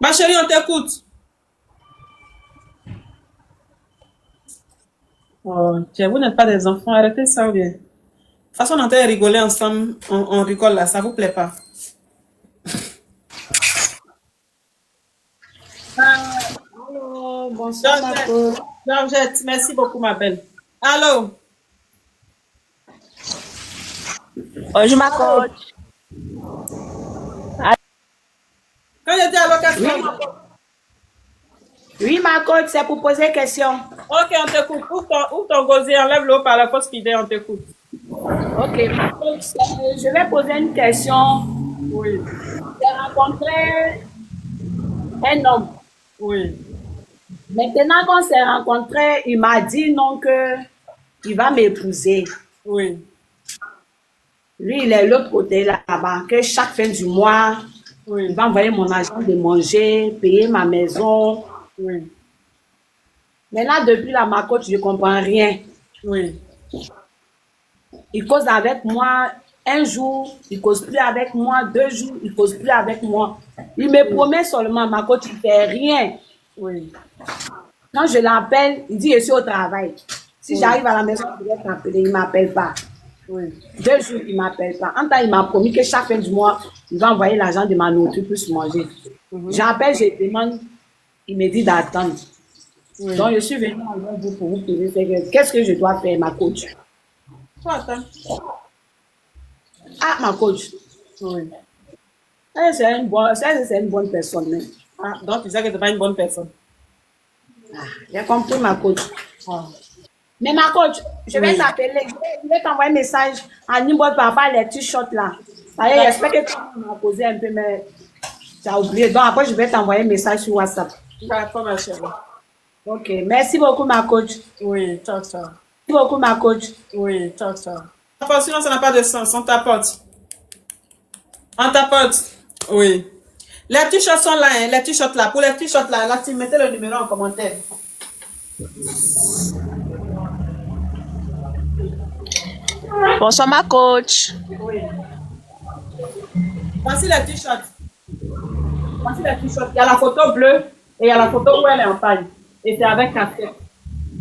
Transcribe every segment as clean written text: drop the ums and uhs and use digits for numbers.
Ma chérie, on t'écoute. Oh, tiens, vous n'êtes pas des enfants, arrêtez ça ou bien. De toute façon, on entend rigoler ensemble, on rigole là, ça vous plaît pas. Allô, bonsoir ma coach. Georgette, merci beaucoup, ma belle. Allô? Bonjour ma coach. Quand je dis allô, qu'est-ce Oui, qu'on ma dit? coach. Oui, ma coach, c'est pour poser question. Ok, on t'écoute. Ouvre ton gosier, enlève-le par la fausse idée, on t'écoute. Ok, ma coach, je vais poser une question. Oui, J'ai rencontré un homme. oui, Maintenant qu'on s'est rencontré, il m'a dit non que il va m'épouser. oui, Lui, il est de l'autre côté là-bas, que chaque fin du mois, il oui, va envoyer mon argent de manger, payer ma maison. oui, Maintenant, depuis là, ma coach, je ne comprends rien. oui, Il cause avec moi un jour, il cause plus avec moi 2 jours, il cause plus avec moi. Il me oui, promet seulement, ma coach, il fait rien. oui, Quand je l'appelle, il dit je suis au travail. Si oui, j'arrive à la maison, je vais t'appeler, il ne m'appelle pas. oui. 2 jours, il ne m'appelle pas. En temps, il m'a promis que chaque fin du mois, il va envoyer l'argent de ma nourriture pour se manger. Mhm. J'appelle, je demande, il me dit d'attendre. Donc, Oui. je suis venue avec vous pour vous poser qu'est-ce que je dois faire, ma coach? Toi, attends. Ah, ma coach, Oui. c'est une bonne personne. Hein. Ah, donc tu sais que tu n'es pas une bonne personne. Ah, j'ai compris, ma coach. Ah. Mais ma coach, je vais Oui. t'appeler, je vais t'envoyer un message en numéro par rapport à les t-shirts là. J'espère que tu m'as posé un peu, mais tu as oublié. Donc après, je vais t'envoyer un message sur WhatsApp. D'accord, ma chérie. Ok, merci beaucoup, ma coach. Oui, ciao, ciao. Merci beaucoup, ma coach. Oui, ciao, ciao. Sinon, ça n'a pas de sens. On tapote. On tapote. Oui. Les t-shirts sont là, hein. Les t-shirts là. Pour les t-shirts là, là, tu mettez le numéro en commentaire. Bonsoir ma coach. Oui. Voici les t-shirts. Voici les t-shirts. Il y a la photo bleue et il y a la photo où elle est en taille. Et c'est avec casquette.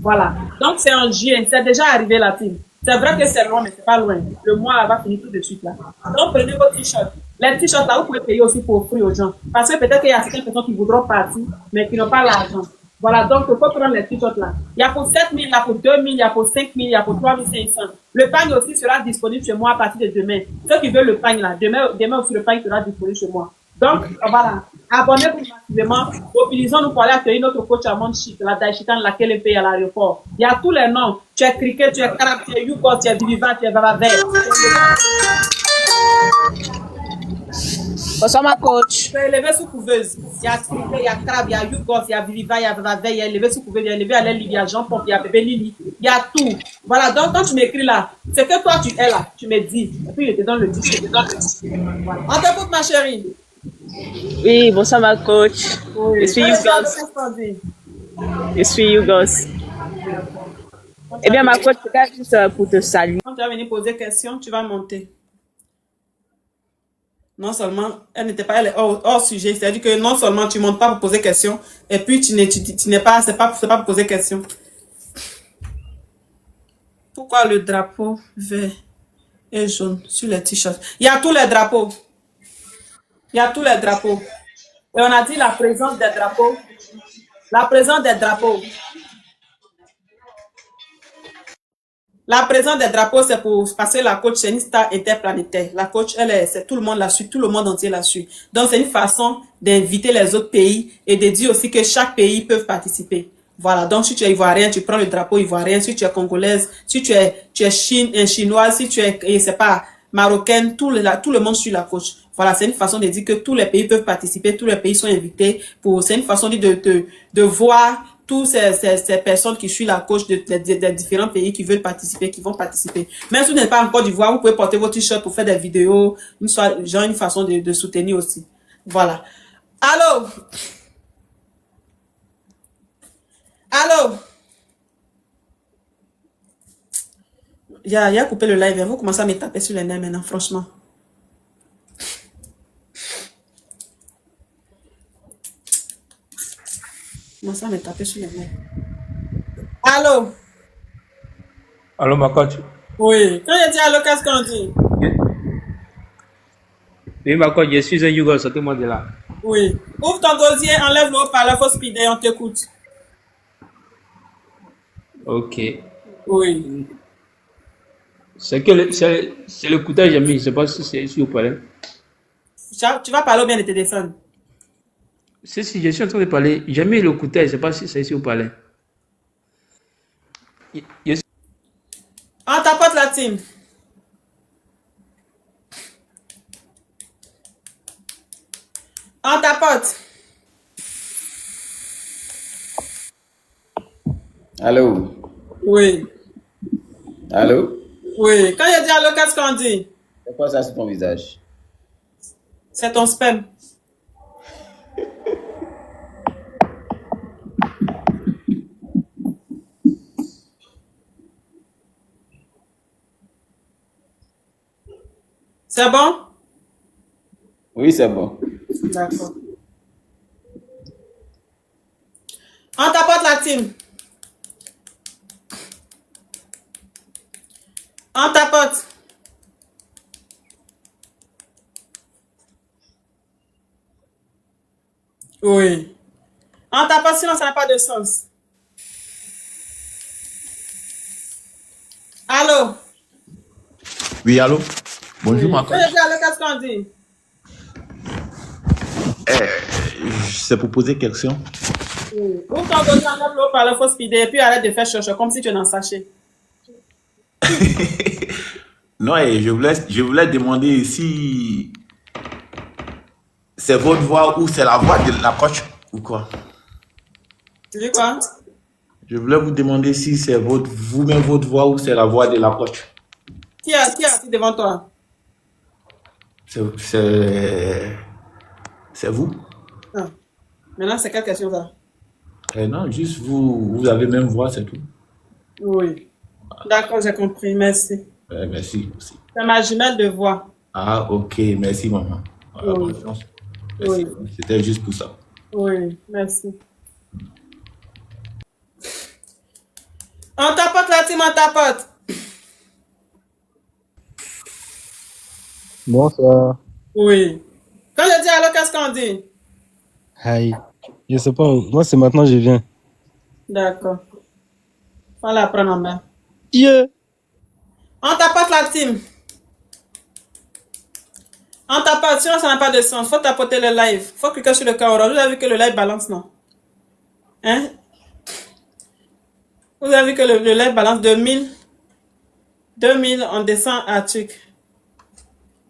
Voilà. Donc, c'est en juillet. C'est déjà arrivé la team. C'est vrai que c'est loin, mais c'est pas loin. Le mois va finir tout de suite là. Donc, prenez vos t-shirts. Les t-shirts là, vous pouvez payer aussi pour offrir aux gens. Parce que peut-être qu'il y a certaines personnes qui voudront partir, mais qui n'ont pas l'argent. Voilà, donc il faut prendre les t-shirts là. Il y a pour 7 000, il y a pour 2 000, il y a pour 5 000, il y a pour 3 500. Le pagne aussi sera disponible chez moi à partir de demain. Ceux qui veulent le pagne là, demain aussi le pagne sera disponible chez moi. Donc, voilà. Abonnez-vous massivement. Mobilisons-nous pour aller accueillir notre coach à Monchik, la Daishitan, laquelle est payée à l'aéroport. Il y a tous les noms. Tu es Cricket, tu es Karab, tu es Yugo, tu es Viviva, tu es Vavaver. Bonsoir ma coach. Tu es élevé sous couveuse. Il y a Cricket, il y a Karab, il y a Yugo, il y a Viviva, il y a Vavaver, il y a élevé sous couveuse, il y a élevé à l'aile, il y a Jean-Pompe, il y a Bébé Lili. Il y a tout. Voilà, donc quand tu m'écris là, c'est que toi tu es là. Tu me dis. Et puis je te donne le disque. Voilà. On t'écoute, ma chérie. Oui, bonsoir ma coach. Je Oui. suis Allez, Yougos. qu'est-ce qu'on dit? Je suis Yougos. Eh bien ma coach, c'est juste pour te saluer. Quand tu vas venir poser question, tu vas monter. Non seulement, elle n'était pas, elle est hors sujet. C'est-à-dire que non seulement tu montes pas pour poser question, et puis tu n'es pas, c'est pas pour poser question. Pourquoi le drapeau vert et jaune sur les t-shirts? Il y a tous les drapeaux. Il y a tous les drapeaux. Et on a dit la présence des drapeaux. La présence des drapeaux. La présence des drapeaux, c'est pour parce que la coach, c'est une star interplanétaire. La coach, c'est tout le monde la suit, tout le monde entier la suit. Donc, c'est une façon d'inviter les autres pays et de dire aussi que chaque pays peut participer. Voilà. Donc, si tu es ivoirien, tu prends le drapeau ivoirien. Si tu es congolaise, si tu es chinoise, si tu es, je sais pas, marocaine, tout le monde suit la coach. Voilà. C'est une façon de dire que tous les pays peuvent participer, tous les pays sont invités c'est une façon de voir toutes ces personnes qui suivent la coach des différents pays qui veulent participer, qui vont participer. Même si vous n'êtes pas en Côte d'Ivoire, vous pouvez porter votre t-shirt pour faire des vidéos, une façon de soutenir aussi. Voilà. Allô? Allô? Il a coupé le live. Vous commencez à me taper sur les nerfs maintenant, franchement. Moi, ça m'est tapé sur les mains. Allô? Allô, ma coach. Oui. Quand je dis allô, qu'est-ce qu'on dit? Oui, ma coach, je suis un Yougo, sortez-moi de là. Oui. Ouvre ton gosier, enlève le haut-parleur, faut speeder, on t'écoute. Ok. Oui. C'est l'écouteur que j'ai mis, je sais pas si c'est ici ou pas. Tu vas parler au bien de tes téléphones. Si je suis en train de parler, j'ai mis l'écouteur, je sais pas si c'est ici ou pas. On tapote la team. On tapote. Allô? Oui. Allô? Oui. Quand je dis allô, qu'est-ce qu'on dit? C'est quoi ça sur ton visage? C'est ton spam. C'est bon? Oui, c'est bon. D'accord. On tapote la team. On tapote. Oui. On tapote sinon ça n'a pas de sens. Allô? Oui, allô? Bonjour, ma Quand coach. je dis allô, qu'est-ce qu'on dit? C'est pour poser question. Oui. Ouvre ton gosier, enlève le haut-parleur, faut speeder, et puis arrête de faire chercher comme si tu es dans le sachet. Non, je voulais demander si c'est votre voix ou c'est la voix de la coach ou quoi? Tu dis quoi? Je voulais vous demander si c'est vous-même votre voix ou c'est la voix de la coach. Qui a assis devant toi? C'est vous? Ah. Maintenant, c'est quelle question ça? Non, juste vous avez même voix, c'est tout. Oui. D'accord, j'ai compris, merci. Merci. C'est ma jumelle de voix. Ah, ok, merci, maman. Voilà, Oui. bonne chance. Merci. Oui. C'était juste pour ça. Oui, merci. On tapote la team, on tapote. Bonsoir. Oui. Quand je dis allô, qu'est-ce qu'on dit? Hi. Je sais pas, moi c'est maintenant que je viens. D'accord. Faut la prendre en main. Yeah. On tapote la team. On tapote, sinon ça n'a pas de sens. Faut tapoter le live. Faut cliquer sur le cœur orange. Vous avez vu que le live balance, non? Hein? Vous avez vu que le live balance 2000. 2000, on descend à truc.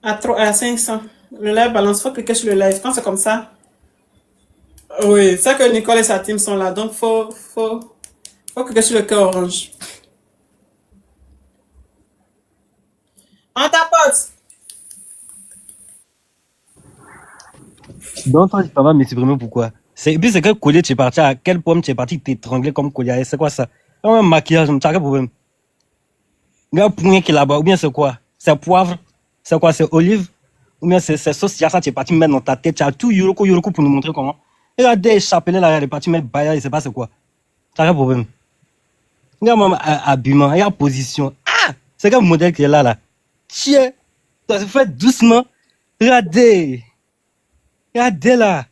À 500. Le live balance. Faut cliquer sur le live. Quand c'est comme ça. Oui, c'est que Nicole et sa team sont là. Donc, faut cliquer sur le cœur orange. On tapote. Donc toi, tu vas me supprimer pourquoi? Et puis c'est quel collier tu es parti, à quel pomme tu es parti t'étrangler comme collier? C'est quoi ça? Un maquillage, tu as quel problème? Il y a un point qui est là-bas, ou bien c'est quoi? C'est poivre? C'est quoi? C'est olive? Ou bien c'est sauce, ça tu es parti mettre dans ta tête, tu as tout yoroko pour nous montrer comment. Regardez les chapelets là, il est parti mettre baïa, il sait pas c'est quoi. Tu as quel problème? Regarde même habillement, il y a position. Ah! C'est quel modèle qui est là? Tiens! Ça se fait doucement. Regardez! Regardez là!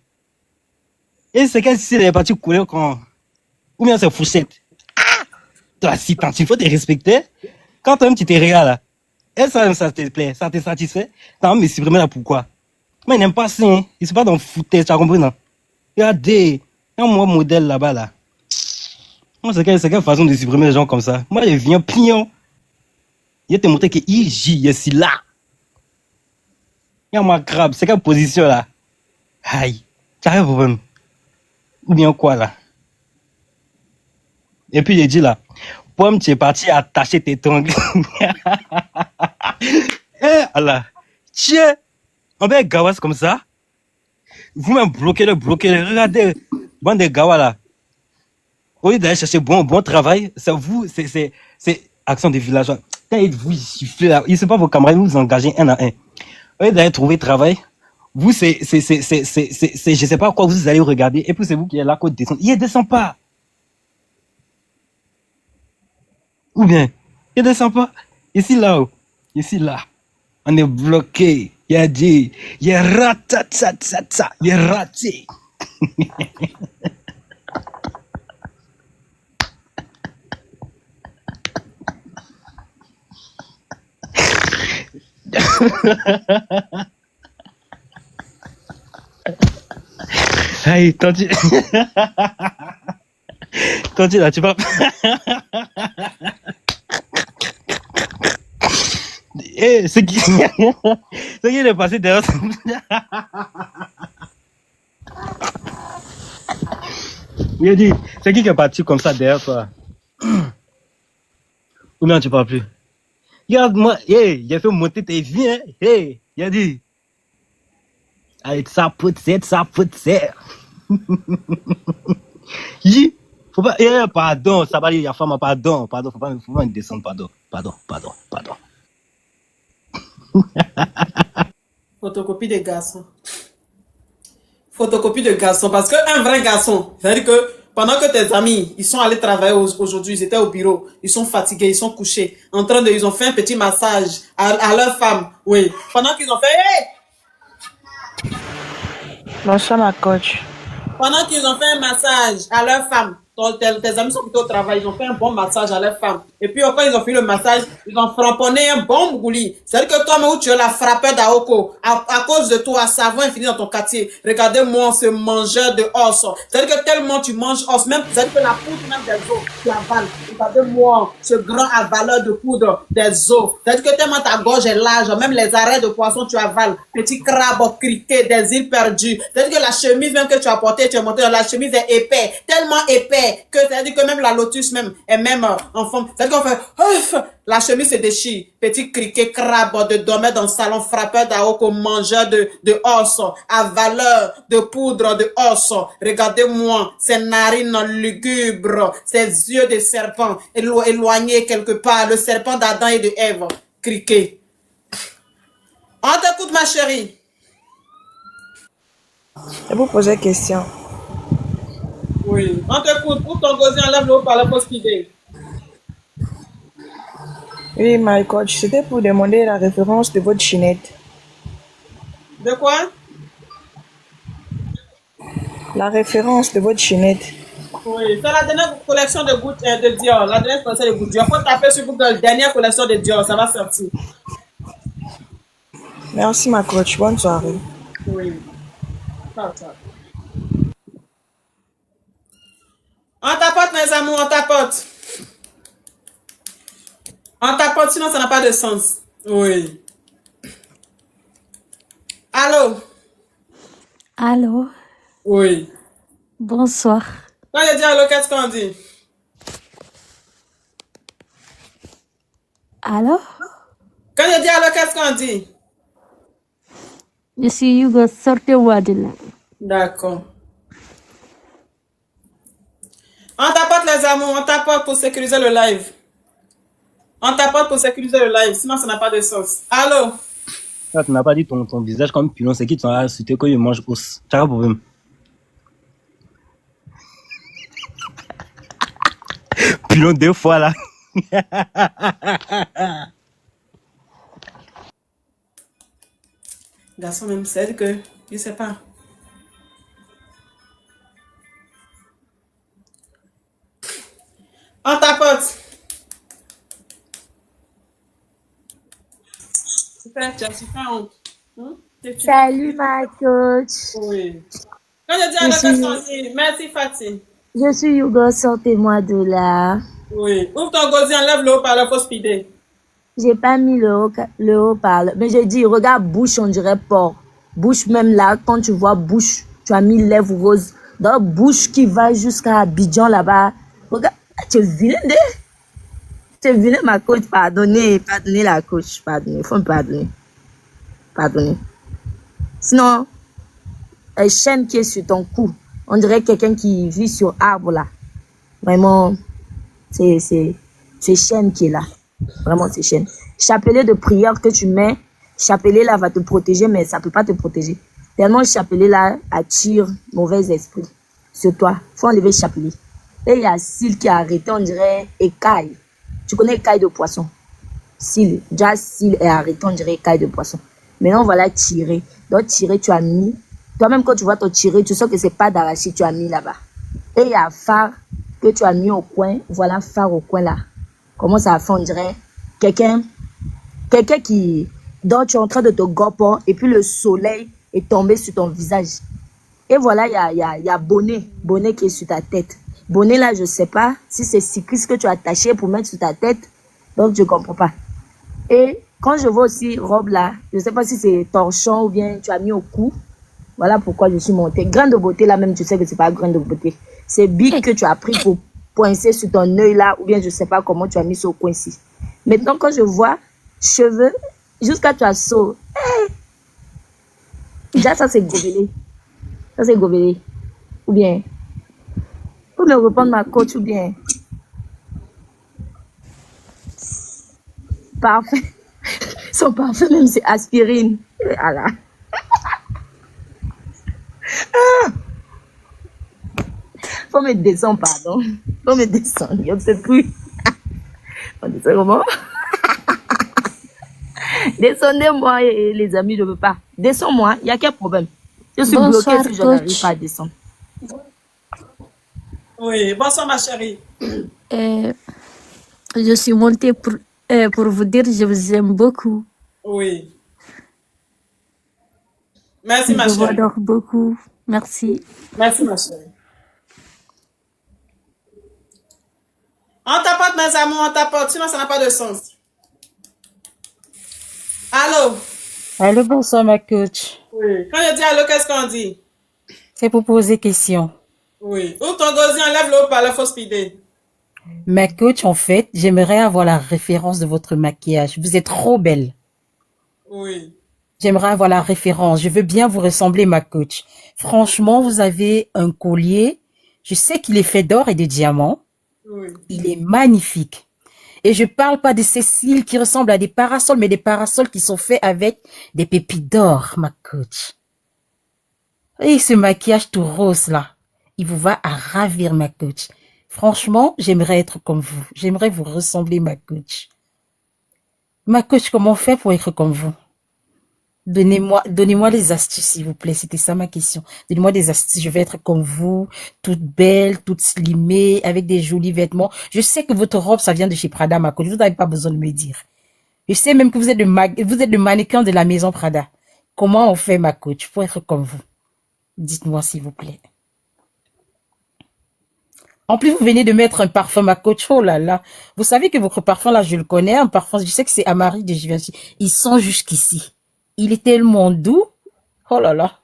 Et c'est quel style est parti couler quand. Ou bien c'est fourchette. Ah! Toi, si tant, il faut te respecter. Quand toi-même tu te regardes là, et ça te plaît, ça te satisfait, t'as envie de me supprimer là pourquoi? Mais il n'aime pas ça, hein. Il se pas dans le foutaise, tu as compris, non? Regardez, il y a un modèle là-bas là. Moi, c'est quelle façon de supprimer les gens comme ça? Moi, je viens pliant. Il te montrer que je suis là. Il y a ma crabe, c'est quelle position là? Aïe, tu as un problème. Ou bien quoi là? Et puis il dit là, pomme, tu es parti attacher tes tongs. Eh, Allah. Tiens, on va gawas comme ça. Vous-même bloquez-le. Regardez, bande de gawas là. Au lieu d'aller chercher bon travail, c'est vous, c'est action des villageois. Quand vous sifflez là, il ne sait pas vos camarades, vous engagez un à un. Au lieu d'aller trouver travail, Vous, je sais pas quoi vous allez regarder. Et puis c'est vous qui êtes là qu'on descend. Il ne descend pas. Ou bien, il ne descend pas. Ici, là-haut. Ici, là. On est bloqué. Il a dit, il est ratatatata. Il est raté. Hey, Tanti. Tanti, là, tu vas. Eh, c'est qui? C'est qui est passé derrière? Il a dit, c'est qui est parti comme ça derrière toi? Ou non, tu parles plus? Regarde-moi, hey, j'ai fait monter tes vies, hein? Hey, il a dit. Avec sa poussette, sa poussette. Faut pas, pardon, ça va, il y a femme, pardon, faut pas me descendre, pardon. Photocopie des garçons. Photocopie de garçon. Parce qu'un vrai garçon, c'est-à-dire que pendant que tes amis, ils sont allés travailler aujourd'hui, ils étaient au bureau, ils sont fatigués, ils sont couchés, ils ont fait un petit massage à leur femme. Oui. Pendant qu'ils ont fait, hey! Bonsoir, ma coach. Pendant qu'ils ont fait un massage à leur femme, tes amis sont plutôt au travail, ils ont fait un bon massage à leur femme. Et puis, quand ils ont fait le massage, ils ont framponné un bon bougouli. C'est-à-dire que toi, où tu es la frappeur d'Aoko, à cause de toi, savon infini dans ton quartier. Regardez-moi ce mangeur de os. C'est-à-dire que tellement tu manges os, même, c'est-à-dire que la poudre même des os, tu avales. Regardez-moi ce grand avaleur de poudre des os. C'est-à-dire que tellement ta gorge est large, même les arrêts de poisson, tu avales. Petit crabe criquet des îles perdues. C'est-à-dire que la chemise même que tu as portée, tu as monté, la chemise est épais, tellement épais que c'est-à-dire que même la lotus même est même en forme. C'est-à-dire qu'on fait la chemise se déchire. Petit criquet crabe de dormir dans le salon, frappeur d'Aoko, mangeur de os, avaleur de poudre de os. Regardez-moi ces narines lugubres, ces yeux de serpent éloignés quelque part, le serpent d'Adam et de Ève. Criquet. On t'écoute, ma chérie. Je vous poser une question. Oui, on t'écoute. Pour ton gosier, enlève le haut par la poste idée. Oui, my coach, c'était pour demander la référence de votre chinette. De quoi? La référence de votre chinette. Oui, c'est la dernière collection de gouttes de Dior. La dernière collection de gouttes Dior. Faut taper sur Google, dernière collection de Dior, ça va sortir. Merci, ma coach. Bonne soirée. Oui. Ciao, ciao. On tapote, mes amours, on tapote. On tapote, sinon ça n'a pas de sens. Oui. Allô? Allô, Oui. bonsoir. Quand je dis allô, qu'est-ce qu'on dit? Allô, Quand je dis allô, qu'est-ce qu'on dit? je suis Hugo, sortez-moi de là. D'accord. On tapote, les amours, on tapote pour sécuriser le live. On tapote pour sécuriser le live, sinon ça n'a pas de sens. Allô? Toi, tu n'as pas dit ton visage comme pilon. C'est qui tu as cité quand il mange os? Tu as un problème. Pilon 2 fois là. Garçon même, c'est que, je sais pas. On tapote. Super, tu as super honte. Salut ma coach. Oui. Quand je dis allô, qu'est-ce qu'on dit? Merci, Fatih. Je suis Hugo, sortez-moi de là. Oui. Ouvre ton gosier, enlève le haut par le faux speedé. J'ai pas mis le haut parle. Mais j'ai dit, regarde, bouche, on dirait porc. Bouche même là, quand tu vois bouche, tu as mis lèvres roses. Dans bouche qui va jusqu'à Abidjan là-bas. Regarde, tu es vilain, tu es vilain, ma coach. Pardonnez la coach. Pardonnez, faut me pardonner. Pardonnez. Sinon, la chaîne qui est sur ton cou, on dirait quelqu'un qui vit sur arbre là. Vraiment, c'est chaîne qui est là. Vraiment, c'est chaîne. Chapelet de prière que tu mets, chapelet là va te protéger, mais ça peut pas te protéger. Tellement le chapelet là attire mauvais esprit sur toi. Faut enlever le chapelet. Et il y a Syl qui a arrêté, on dirait écaille. Tu connais écaille de poisson? Syl, déjà Syl est arrêté, on dirait écaille de poisson. Maintenant, voilà tirer. Donc, tirer, tu as mis. Toi-même, quand tu vois ton tirer, tu sais que c'est pas d'arachide, tu as mis là-bas. Et il y a phare que tu as mis au coin. Voilà, phare au coin là. Comment ça fait, on dirait quelqu'un qui. Donc, tu es en train de te goper et puis le soleil est tombé sur ton visage. Et voilà, il y a bonnet qui est sur ta tête. Bonnet là, je sais pas si c'est cycliste que tu as attaché pour mettre sur ta tête. Donc, je comprends pas. Et quand je vois aussi robe là, je sais pas si c'est torchon ou bien tu as mis au cou. Voilà pourquoi je suis montée. Grain de beauté là même, tu sais que c'est pas grain de beauté. C'est bic que tu as pris pour poincer sur ton œil là, ou bien je sais pas comment tu as mis ça au coin ici. Maintenant, quand je vois cheveux, jusqu'à tu as saut. Déjà, ça c'est gobelé. Ça c'est gobelé. Ou bien, pour me reprendre ma coach ou bien. Parfait. Son parfum même c'est aspirine. Voilà. Faut me descendre, pardon. Faut me descendre. Il y a peut-être plus. On dit ça comment? Descendez-moi, les amis, je ne veux pas. Descends-moi, il y a quel problème? Je suis bloquée si je n'arrive pas à descendre. Oui, bonsoir ma chérie. Je suis montée pour vous dire que je vous aime beaucoup. Oui. Merci ma Je vous chérie. adore beaucoup. Merci. Merci ma chérie. On tapote mes amours, on tapote, sinon ça n'a pas de sens. Allô? Allô, bonsoir, ma coach. Oui. Quand je dis allô, qu'est-ce qu'on dit? C'est pour poser question. Oui. Ouvre ton gosier, enlève le haut-parleur, faut speeder. Ma coach, en fait, j'aimerais avoir la référence de votre maquillage. Vous êtes trop belle. Oui. J'aimerais avoir la référence. Je veux bien vous ressembler, ma coach. Franchement, vous avez un collier. Je sais qu'il est fait d'or et de diamants. Oui. Il est magnifique. Et je parle pas de ces cils qui ressemblent à des parasols, mais des parasols qui sont faits avec des pépites d'or, ma coach. Et ce maquillage tout rose là, il vous va à ravir, ma coach. Franchement, j'aimerais être comme vous. J'aimerais vous ressembler, ma coach. Ma coach, comment faire pour être comme vous? Donnez-moi les astuces, s'il vous plaît. C'était ça ma question. Donnez-moi des astuces. Je vais être comme vous, toute belle, toute slimée, avec des jolis vêtements. Je sais que votre robe, ça vient de chez Prada, ma coach. Vous n'avez pas besoin de me dire. Je sais même que vous êtes le mannequin de la maison Prada. Comment on fait, ma coach, pour être comme vous? Dites-moi, s'il vous plaît. En plus, vous venez de mettre un parfum, ma coach. Oh là là. Vous savez que votre parfum, là, je le connais. Un parfum, je sais que c'est Amari de Givenchy. Il sent jusqu'ici. Il est tellement doux. Oh là là.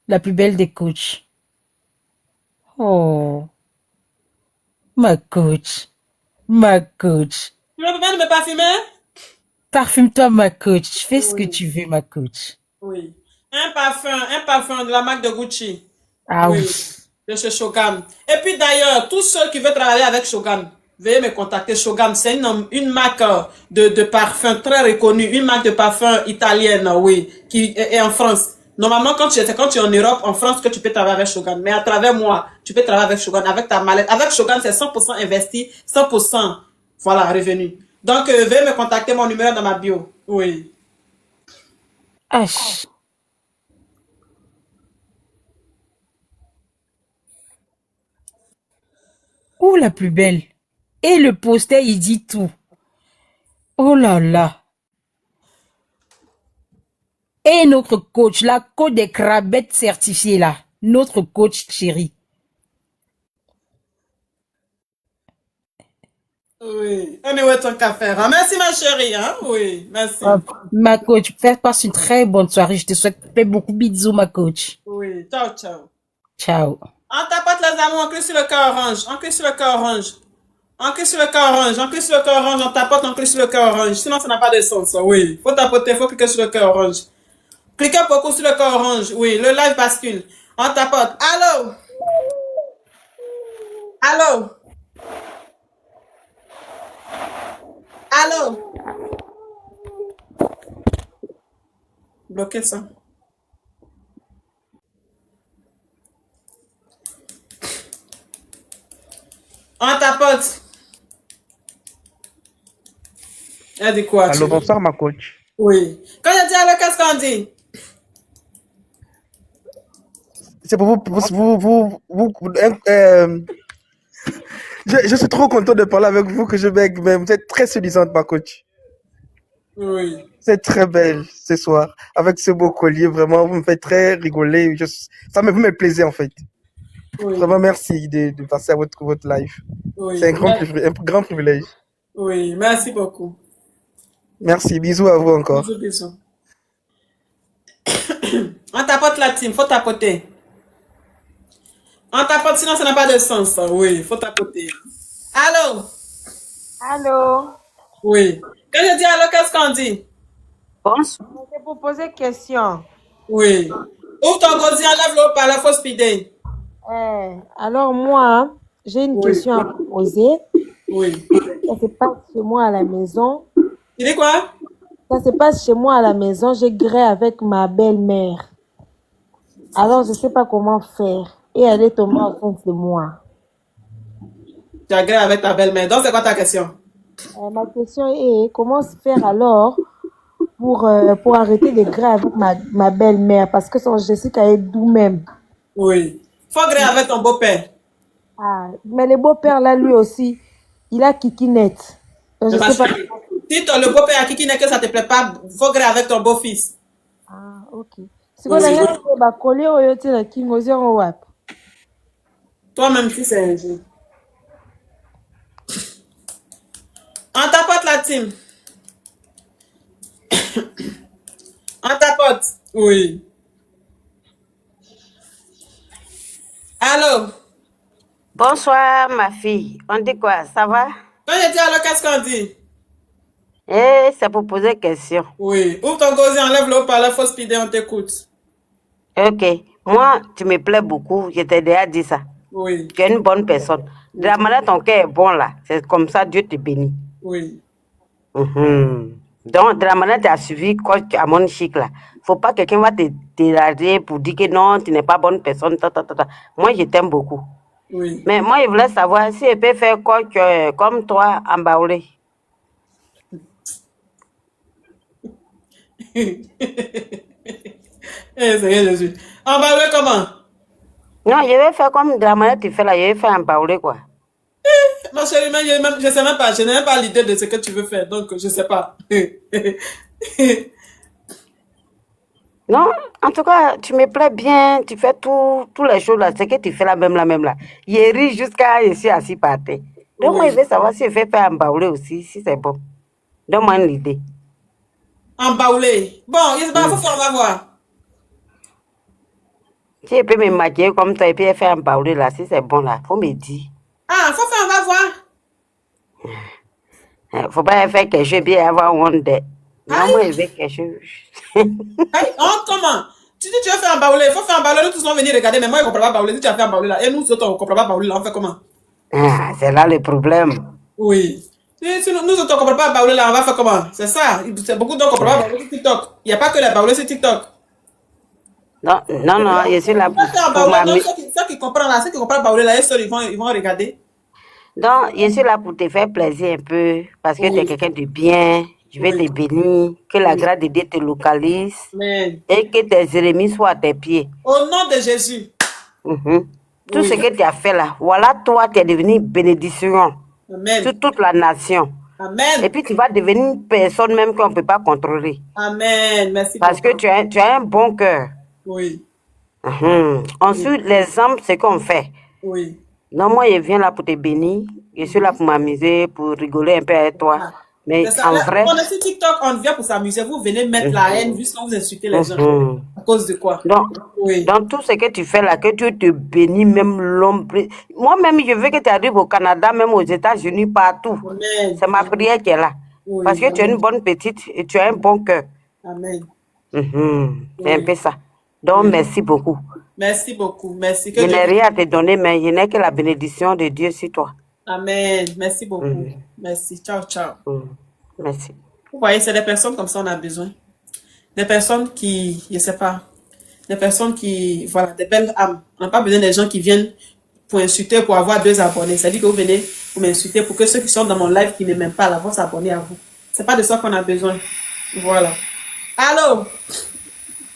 La plus belle des coachs. Oh. Ma coach. Ma coach. Tu veux pas de me parfumer? Parfume-toi, ma coach. Fais ce que Oui. tu veux, ma coach. Oui. Un parfum de la marque de Gucci. Ah oui. De chez Shogun. Et puis d'ailleurs, tous ceux qui veulent travailler avec Shogun, veuillez me contacter. Shogun, c'est une marque de parfum très reconnue, une marque de parfum italienne, oui, qui est en France. Normalement, quand tu es en Europe, en France, que tu peux travailler avec Shogun. Mais à travers moi, tu peux travailler avec Shogun, avec ta mallette. Avec Shogun, c'est 100% investi, 100%, voilà, revenu. Donc, veuillez me contacter, mon numéro est dans ma bio. Oui. H. Oh, la plus belle. Et le poster, il dit tout. Oh là là. Et notre coach, la coach des crabettes certifiée là. Notre coach chérie. Oui. Anyway, ton café. Hein? Merci, ma chérie. Hein? Oui, merci. Ma coach, passe une très bonne soirée. Je te souhaite beaucoup de bisous, ma coach. Oui. Ciao, ciao. Ciao. On tapote les amours, on clique sur le cœur orange. On clique sur le cœur orange. On clique sur le cœur orange. On clique sur le cœur orange. On tapote, on clique sur le cœur orange. Sinon, ça n'a pas de sens. Ça. Oui. Faut tapoter, faut cliquer sur le cœur orange. Cliquez beaucoup sur le cœur orange. Oui. Le live bascule. On tapote. Allô? Allô? Allô? Bloquez ça. On tapote. Elle dit quoi? Allô, bonsoir, ma coach. Oui. Quand je dis alors, qu'est-ce qu'on dit? C'est pour je suis trop content de parler avec vous que je bègue, mais vous êtes très séduisante, ma coach. Oui. Vous êtes très belle ce soir. Avec ce beau collier, vraiment, vous me faites très rigoler. Vous me plaisez, en fait. Oui. Vraiment, merci de passer à votre live. Oui. C'est un grand privilège. Oui, merci beaucoup. Merci, bisous à vous encore. Bisous, bisous. On tapote la team, faut tapoter. On tapote, sinon ça n'a pas de sens. Ça. Oui, faut tapoter. Allô? Allô? Oui. Quand je dis allô, qu'est-ce qu'on dit? Bonsoir. C'est pour poser question. Oui. Ouvre ton gosier, enlève l'eau par la fausse pidée. Alors moi, j'ai une question à vous poser. Oui. Ça se passe chez moi à la maison. Tu dis quoi? Ça se passe chez moi à la maison. J'ai gré avec ma belle-mère. Alors, je ne sais pas comment faire. Et elle est tombée enceinte de moi. Tu as gré avec ta belle-mère. Donc, c'est quoi ta question? Ma question est, comment faire alors pour arrêter de gré avec ma belle-mère? Parce que son Jessica est doux même. Oui. Faut gré avec ton beau-père. Ah, mais le beau-père là, lui aussi, il a kikinette. Donc, je sais pas. Si le beau-père a kikinet que ça te plaît pas, faut gré avec ton beau-fils. Ah, ok. C'est quoi la collier ou yote la kingozi en wap? Toi-même, si c'est un jeu. On tapote la team. On tapote. Oui. Allô? Bonsoir, ma fille. On dit quoi? Ça va? Quand je dis allô, qu'est-ce qu'on dit? C'est pour poser question. Oui. Ouvre ton gosier, enlève l'eau par la fausse pidée, on t'écoute. Ok. Moi, tu me plais beaucoup. Je t'ai déjà dit ça. Oui. Tu es une bonne personne. De la manière ton cœur est bon là. C'est comme ça, Dieu te bénit. Oui. Donc, de la manière tu as suivi coach à mon chic là. Faut pas que quelqu'un va te déranger pour dire que non, tu n'es pas bonne personne. Moi, je t'aime beaucoup. Oui. Mais moi, je voulais savoir si je peux faire coach comme toi en Baoulé. Seigneur Jésus. En Baoulé comment? Non, je vais faire comme de la manière tu fais là. Je vais faire en Baoulé quoi. Ma chérie, je sais même pas. Je n'ai même pas l'idée de ce que tu veux faire. Donc, je sais pas. Non, en tout cas, tu me plais bien. Tu fais tous les choses là. C'est que tu fais la même là. Je ris jusqu'à ici assis par terre. Donc, moi, je veux savoir si je fais faire en Baoulé aussi, si c'est bon. Donne-moi une idée. En Baoulé. Bon, il faut faire, on va voir. Si je peux me maquiller comme toi et puis faire un Baoulé là, si c'est bon là, faut me dire. Ah, faut faire, on va voir. Faut pas faire quelque chose bien avoir honte de. Non, moi, je veux quelque chose. Comment? Tu dis que tu veux faire un Baoulé. Il faut faire un Baoulé. Nous tous vont venir regarder. Mais moi, je ne comprends pas Baoulé. Si tu as fait un Baoulé là. Et nous autres, on ne comprend pas Baoulé là. On fait comment? Ah, c'est là le problème. Oui. Si nous autres, on ne comprend pas Baoulé là. On va faire comment? C'est ça. C'est beaucoup d'autres qui ne comprennent pas Baoulé sur TikTok. Il n'y a pas que les Baoulé sur TikTok. Non, je suis là pour m'amuser. Ceux qui comprennent là, ceux qui comprennent Baoulé là, ils vont regarder. Donc, je suis là pour te faire plaisir un peu. Parce que tu es quelqu'un de bien. Je vais te bénir, que la grâce de Dieu te localise. Amen. Et que tes ennemis soient à tes pieds. Au nom de Jésus. Tout ce que tu as fait là, voilà, toi, tu es devenu bénédiction. Amen. Sur toute la nation. Amen. Et puis tu vas devenir une personne même qu'on ne peut pas contrôler. Amen. Merci. Parce que tu as un bon cœur. Oui. Ensuite, les hommes, ce qu'on fait. Oui. Non, moi, je viens là pour te bénir. Je suis là pour m'amuser, pour rigoler un peu avec toi. Mais ça, en vrai... On est sur TikTok, on vient pour s'amuser. Vous venez mettre la haine juste quand vous insultez les gens. À cause de quoi? Donc, dans tout ce que tu fais là, que Dieu te bénit, même l'homme... Moi-même, je veux que tu arrives au Canada, même aux États-Unis, partout. C'est ma prière qui est là. Parce que tu es une bonne petite et tu as un bon cœur. Amen. C'est un peu ça. Donc, merci beaucoup. Merci beaucoup. Merci. Je n'ai rien à te donner, mais je n'ai que la bénédiction de Dieu sur toi. Amen. Merci beaucoup. Merci. Ciao, ciao. Merci. Vous voyez, c'est des personnes comme ça on a besoin. Des personnes qui, je sais pas, des personnes qui, voilà, des belles âmes. On n'a pas besoin des gens qui viennent pour insulter, pour avoir 2 abonnés. Ça dit que vous venez pour m'insulter, pour que ceux qui sont dans mon live, qui ne m'aiment pas, là, vont s'abonner à vous. C'est pas de ça qu'on a besoin. Voilà. Allô?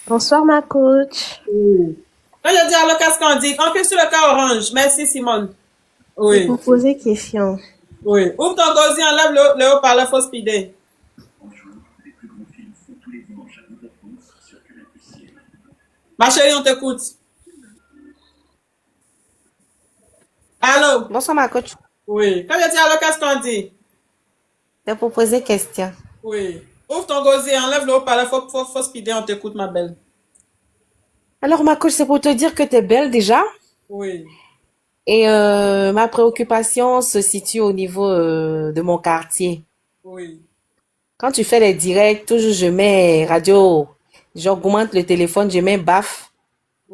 Bonsoir, ma coach. Quand je dis allô, qu'est-ce qu'on dit? On clique sur le cas orange. Merci, Simone. Je Oui. vous poser question. Oui. Ouvre ton gosier, enlève le haut-parleur, faut speeder. Ma chérie, on t'écoute. Allô? Bonsoir, ma coach. Oui. Quand je dis allô, qu'est-ce qu'on dit? C'est pour poser question. Oui. Ouvre ton gosier, enlève le haut-parleur, faut speeder, on t'écoute, ma belle. Alors, ma coach, c'est pour te dire que tu es belle déjà. Oui. Et ma préoccupation se situe au niveau de mon quartier. Oui. Quand tu fais les directs, toujours je mets radio, j'augmente le téléphone, je mets baf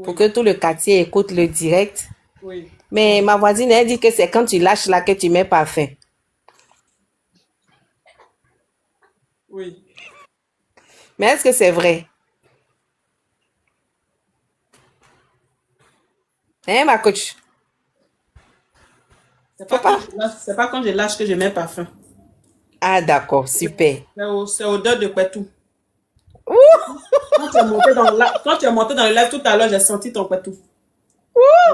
pour que tout le quartier écoute le direct. Oui. Mais ma voisine, elle dit que c'est quand tu lâches là que tu mets pas fin. Oui. Mais est-ce que c'est vrai? Hein, ma coach? C'est pas quand je lâche que je mets parfum. Ah, d'accord, super. C'est odeur de pétou. Quand tu es monté dans le live tout à l'heure, j'ai senti ton pétou.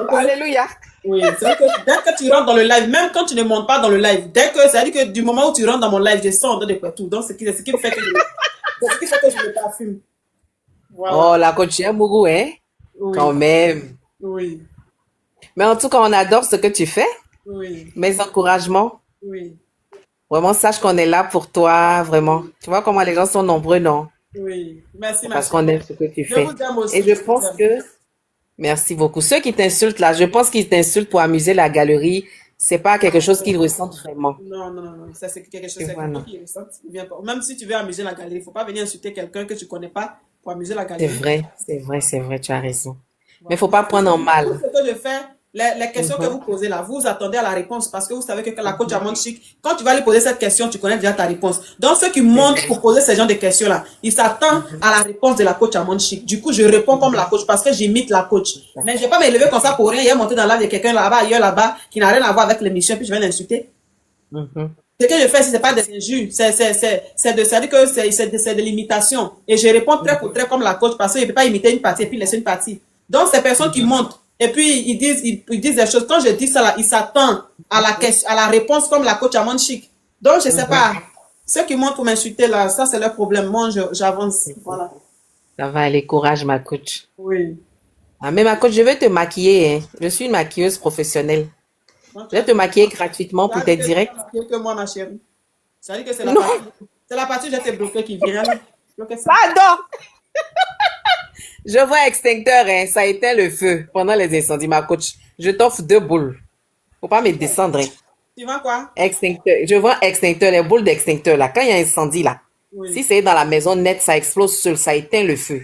Alléluia. Oui, c'est vrai que dès que tu rentres dans le live, même quand tu ne montes pas dans le live, c'est-à-dire que du moment où tu rentres dans mon live, je sens odeur de pétou. Donc, c'est ce qui me fait que je me parfume. Voilà. Oh, la coach, j'aime beaucoup, hein? Oui. Quand même. Oui. Mais en tout cas, on adore ce que tu fais. Oui. Mes encouragements. Oui. Vraiment, sache qu'on est là pour toi, vraiment. Tu vois comment les gens sont nombreux, non? Oui. Merci, Parce qu'on aime ce que tu Je fais. vous aime aussi. Et je pense que... Merci beaucoup. Ceux qui t'insultent là, je pense qu'ils t'insultent pour amuser la galerie. C'est pas quelque chose qu'ils ressentent vraiment. Non. Ça, c'est quelque chose Et voilà. qui ressent. Même si tu veux amuser la galerie, il ne faut pas venir insulter quelqu'un que tu ne connais pas pour amuser la galerie. C'est vrai, tu as raison. Mais il faut pas prendre en mal. Tout ce que je fais, les questions que vous posez là, vous attendez à la réponse parce que vous savez que la coach Amande Chic, quand tu vas lui poser cette question, tu connais déjà ta réponse. Donc, ceux qui montent pour poser ce genre de questions-là, ils s'attendent à la réponse de la coach Amande Chic. Du coup, je réponds comme la coach parce que j'imite la coach. Mais je ne vais pas m'élever comme ça pour rien et monter dans l'âme de quelqu'un là-bas, ailleurs là-bas, qui n'a rien à voir avec l'émission, puis je vais l'insulter. Ce que je fais, ce n'est pas des injures, c'est de l'imitation. Et je réponds trait pour trait comme la coach parce que je ne peux pas imiter une partie et puis laisser une partie. Donc, ces personnes qui montent, et puis ils disent des choses. Quand je dis ça là, ils s'attendent à la réponse comme la coach Amande Chic. Donc, je ne sais pas. Ceux qui montent pour m'insulter là, ça c'est leur problème. Moi, j'avance. Voilà. Ça va aller, courage, ma coach. Oui. Ah, mais ma coach, je vais te maquiller, hein. Je suis une maquilleuse professionnelle. Je vais te maquiller gratuitement pour tes directs. Que moi, ma chérie. Ça veut dire que c'est la partie où j'ai été bloquée qui vient. Pardon! Je vois extincteur, hein. Ça éteint le feu pendant les incendies, ma coach. Je t'offre 2 boules. Faut pas me descendre, hein. Tu vois quoi? Extincteur. Je vois extincteur, les boules d'extincteur, là. Quand il y a un incendie, là. Oui. Si c'est dans la maison nette, ça explose seul, ça éteint le feu.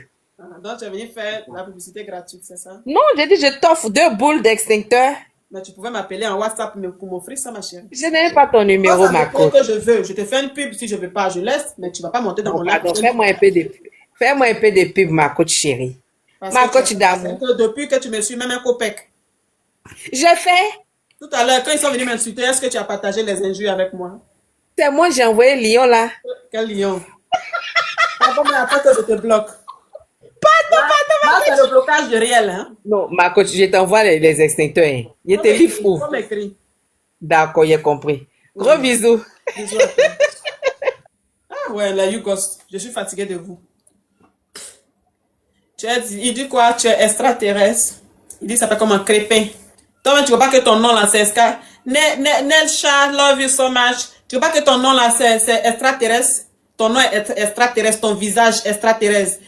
Donc, tu es venu faire la publicité gratuite, c'est ça? Non, j'ai dit, je t'offre 2 boules d'extincteur. Mais tu pouvais m'appeler en WhatsApp pour m'offrir ça, ma chérie. Je n'ai pas ton numéro, ma coach. Que je veux. Je te fais une pub. Si je veux pas, je laisse. Mais tu vas pas monter dans mon live. Fais-moi un peu de pub. Fais-moi un peu de pub, ma coach chérie. Ma coach d'amour. Depuis que tu me suis, même un copec. J'ai fait. Tout à l'heure, quand ils sont venus m'insulter, est-ce que tu as partagé les injures avec moi? C'est moi, j'ai envoyé Lyon, là. Quel lion? Attends, mais après que je te bloque. Pardon, c'est le blocage de réel, hein? Non, ma coach, je t'envoie les extincteurs, hein. Il te livre où? D'accord, j'ai compris. Gros bisous. Bisous. Ah ouais, là, you ghost. Je suis fatiguée de vous. Il dit quoi? Tu es extraterrestre. Il dit ça fait comme un crépin. Toi, tu veux pas que ton nom là, c'est Ska. Nelsha, love you so much. Tu veux pas que ton nom là, c'est extraterrestre. Ton nom est extraterrestre, ton visage extraterrestre.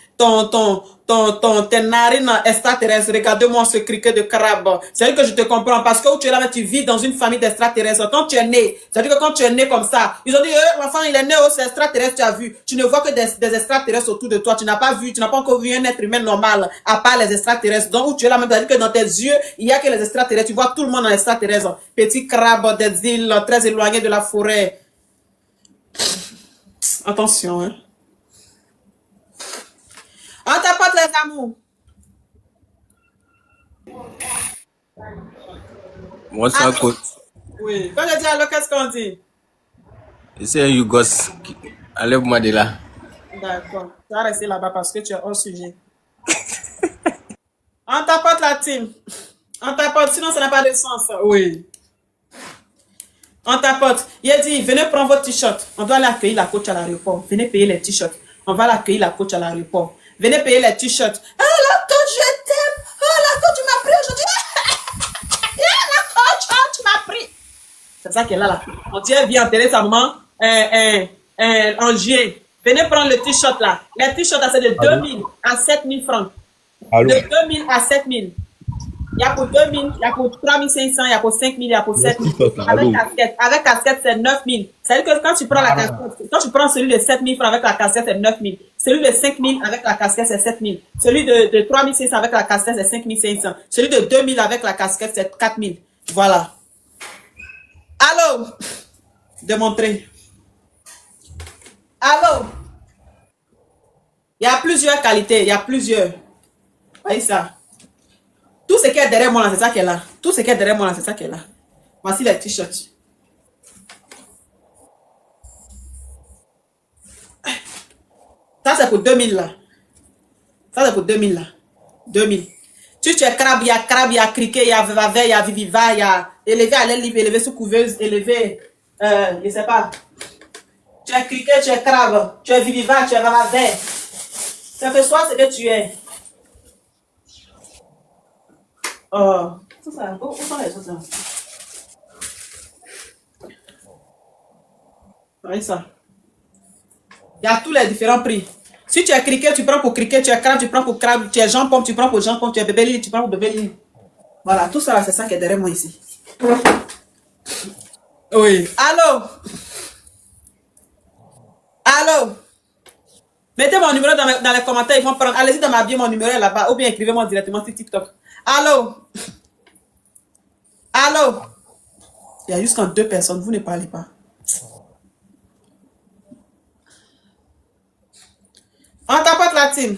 Tes narines extraterrestres. Regarde-moi ce criquet de crabe. C'est-à-dire que je te comprends parce que où tu es là, tu vis dans une famille d'extraterrestres. Quand tu es né, c'est-à-dire que quand tu es né comme ça, ils ont dit, l'enfant, il est né, c'est extraterrestre, tu as vu. Tu ne vois que des extraterrestres autour de toi. Tu n'as pas encore vu un être humain normal, à part les extraterrestres. Donc, où tu es là, c'est-à-dire que dans tes yeux, il n'y a que les extraterrestres. Tu vois tout le monde en extraterrestre. Petits crabes des îles très éloignées de la forêt. Attention, hein. On t'apporte les amours. Bonsoir, coach. Oui. Quand je dis allô, qu'est-ce qu'on dit? C'est Yougos. Enlève-moi de là. D'accord. Tu vas rester là-bas parce que tu es hors sujet. On tapote la team. On tapote, sinon ça n'a pas de sens. Oui. On tapote. Il a dit, venez prendre votre t-shirt. On doit aller accueillir la coach à l'aéroport. Venez payer les t-shirts. On va l'accueillir la coach à l'aéroport. Venez payer les t-shirts. Ah, la coach, je t'aime. Oh, la coach, tu m'as pris aujourd'hui. La coach, oh, tu m'as pris. C'est ça qu'elle a là. On dit, elle vient enterrer sa maman en juillet. Venez prendre le t-shirt là. Les t-shirts là, c'est de 2000 à 7000 francs. Allô? De 2000 à 7000. Il y a pour 2000, il y a pour 3500, il y a pour 5000, il y a pour 7000. Avec casquette, c'est 9000. C'est-à-dire que quand tu prends la casquette, quand tu prends celui de 7000 francs avec la casquette, c'est 9000. Celui de 5000 avec la casquette, c'est 7000. Celui de 3500 avec la casquette, c'est 5500. Celui de 2000 avec la casquette, c'est 4000. Voilà. Allô? Démontrer. Allô? Il y a plusieurs qualités, il y a plusieurs. Voyez ça? Tout ce qui est derrière moi là, c'est ça qu'elle a. Tout ce qui est derrière moi là, c'est ça qu'elle a. Voici les t-shirts. Ça c'est pour 2000 là. Ça c'est pour 2000 là. 2000. Tu es crabe, il y a criquet, il y a vavavet, il y a viviva, il y a élevé à l'aile libre, élevé sous couveuse, élevé, je sais pas. Tu es criquet, tu es crabe, tu es viviva, tu es vavavet. Ça fait soit ce que tu es. Où sont les autres là? Voyez ça. Il y a tous les différents prix. Si tu es criquet, tu prends pour criquet, tu es crabe, tu prends pour crabe, tu es jambon, tu prends pour jambon, tu es bébé lily, tu prends pour bébé lily. Voilà, tout ça là, c'est ça qui est derrière moi ici. Oui. Allô? Allô? Mettez mon numéro dans les commentaires, ils vont prendre. Allez-y dans ma bio, mon numéro est là-bas, ou bien écrivez-moi directement sur TikTok. Allô? Allô? Il y a juste quand 2 personnes, vous ne parlez pas. On tapote la team.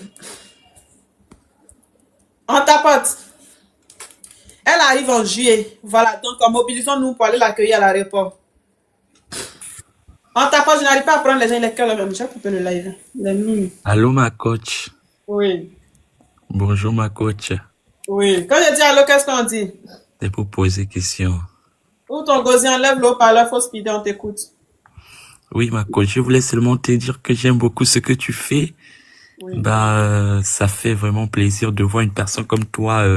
On tapote. Elle arrive en juillet. Voilà, donc mobilisons-nous pour aller l'accueillir à l'aéroport. On tapote, je n'arrive pas à prendre les gens, les cœurs là-même. J'ai coupé le live. Les mimes. Allô, ma coach. Oui. Bonjour, ma coach. Oui. Quand je dis allô, qu'est-ce qu'on dit? C'est pour poser question. Où ton gosier enlève le haut-parleur, faut speeder, on t'écoute. Oui, ma coach, je voulais seulement te dire que j'aime beaucoup ce que tu fais. Oui. Ça fait vraiment plaisir de voir une personne comme toi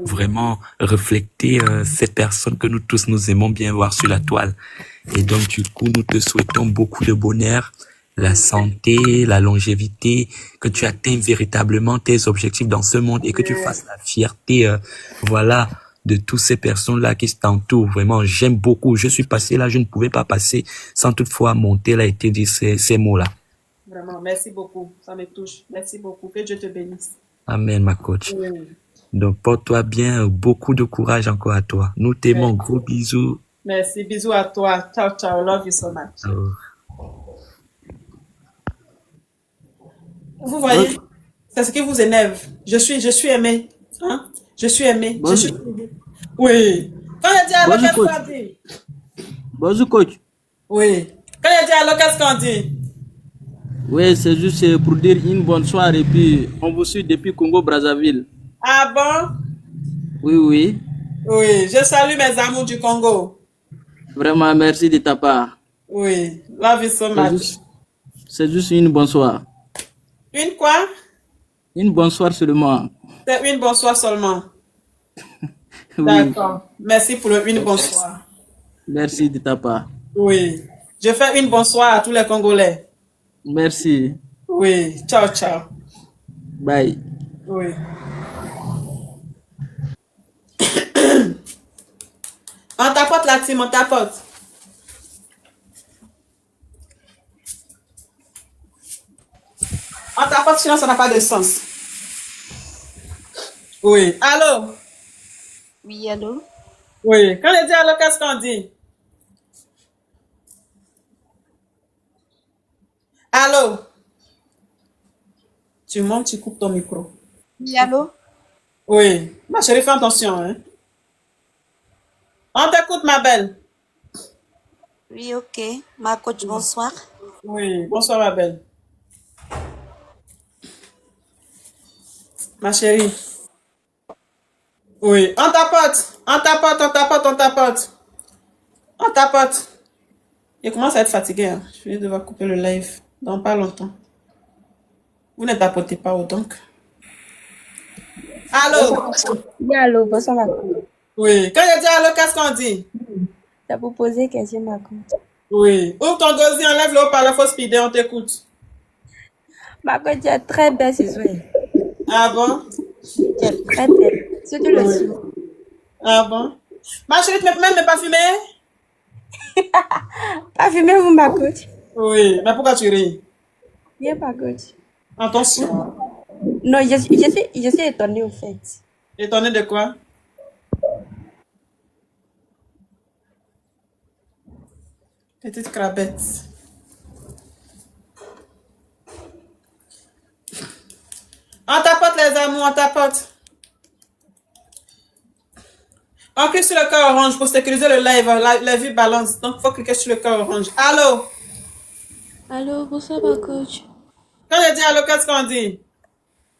vraiment refléter ces personnes que nous tous nous aimons bien voir sur la toile. Et donc du coup, nous te souhaitons beaucoup de bonheur, la santé, la longévité, que tu atteignes véritablement tes objectifs dans ce monde et que tu fasses la fierté, voilà, de toutes ces personnes-là qui t'entourent. Vraiment, j'aime beaucoup. Je suis passé là, je ne pouvais pas passer sans toutefois monter là et te dire ces mots-là. Vraiment, merci beaucoup. Ça me touche. Merci beaucoup. Que Dieu te bénisse. Amen, ma coach. Oui. Donc, porte-toi bien. Beaucoup de courage encore à toi. Nous t'aimons. Gros bisous. Merci. Bisous à toi. Ciao, ciao. Love you so much. Ciao. Vous voyez, c'est ce qui vous énerve. Je suis aimé. Hein? Je suis aimé. Je suis... Oui. Quand il dit allô, qu'est-ce qu'on dit? Bonjour, coach. Oui. Quand il dit allô, qu'est-ce qu'on dit? Oui, c'est juste pour dire une bonne soirée et puis on vous suit depuis Congo-Brazzaville. Ah bon? Oui, oui. Oui, je salue mes amours du Congo. Vraiment, merci de ta part. Oui, love you so much. C'est juste une bonne soirée. Une quoi? Une bonne soirée seulement. C'est une bonne soirée seulement. Oui. D'accord. Merci pour le une bonne soirée. Merci de ta part. Oui. Je fais une bonne soirée à tous les Congolais. Merci. Oui. Ciao, ciao. Bye. Oui. On tapote la team, on tapote. On tapote, sinon ça n'a pas de sens. Oui. Allô? Oui, allô? Oui. Quand je dis allô, qu'est-ce qu'on dit? Allô? Tu montes, tu coupes ton micro. Oui, allô? Oui. Ma chérie, fais attention, hein. On t'écoute, ma belle. Oui, ok. Ma coach, bonsoir. Oui, bonsoir, ma belle. Ma chérie. Oui, on tapote. On tapote, on tapote, on tapote. On tapote. Je commence à être fatiguée. Hein. Je vais devoir couper le live dans pas longtemps. Vous ne tapotez pas autant. Allô? Oui, allô, bonsoir ma coach. Oui. Quand je dis allô, qu'est-ce qu'on dit? T'as pour poser question ma coach. Oui. Ouvre ton gosier, enlève le haut-parleur, faut speeder, on t'écoute. Ma coach, tu es très belle ce soir. Ah bon? Tu es très belle. Surtout le soir. Ah bon? Ma chérie, tu ne peux même pas fumer? Pas fumer, vous, ma coach? Oui, mais pourquoi tu ris? Bien, ma coach. Attention. Non, je suis étonnée au fait. Étonnée de quoi? Petite crabette. On tapote les amours, on tapote. On clique sur le cœur orange pour sécuriser le live. La vue balance. Donc, il faut cliquer sur le cœur orange. Allô? Allô, bonsoir ma coach. Quand je dis allô, qu'est-ce qu'on dit?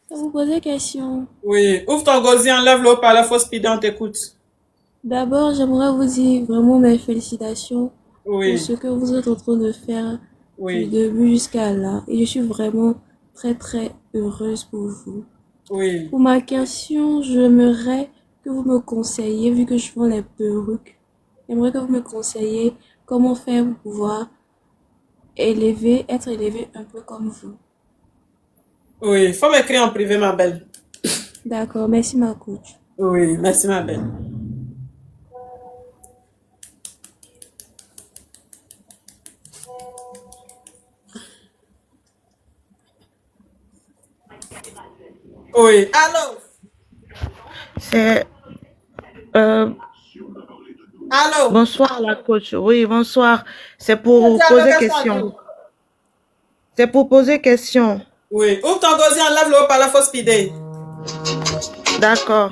Je vais vous poser question. Oui. Ouvre ton gosier, enlève le haut-parleur, faut speeder, on t'écoute. D'abord, j'aimerais vous dire vraiment mes félicitations pour ce que vous êtes en train de faire du début jusqu'à là. Et je suis vraiment très très heureuse pour vous. Oui. Pour ma question, j'aimerais que vous me conseilliez, vu que je vends les perruques, j'aimerais que vous me conseilliez comment faire pour pouvoir être élevé un peu comme vous. Oui, faut m'écrire en privé, ma belle. D'accord, merci ma coach. Oui, merci ma belle. Oui, allô? C'est... Allô? Bonsoir la coach. Oui, bonsoir. C'est pour Allô, poser qu'est-ce qu'on question. dit? C'est pour poser question. Oui, ouvre ton gosier, enlève le haut-parleur, faut speeder. D'accord.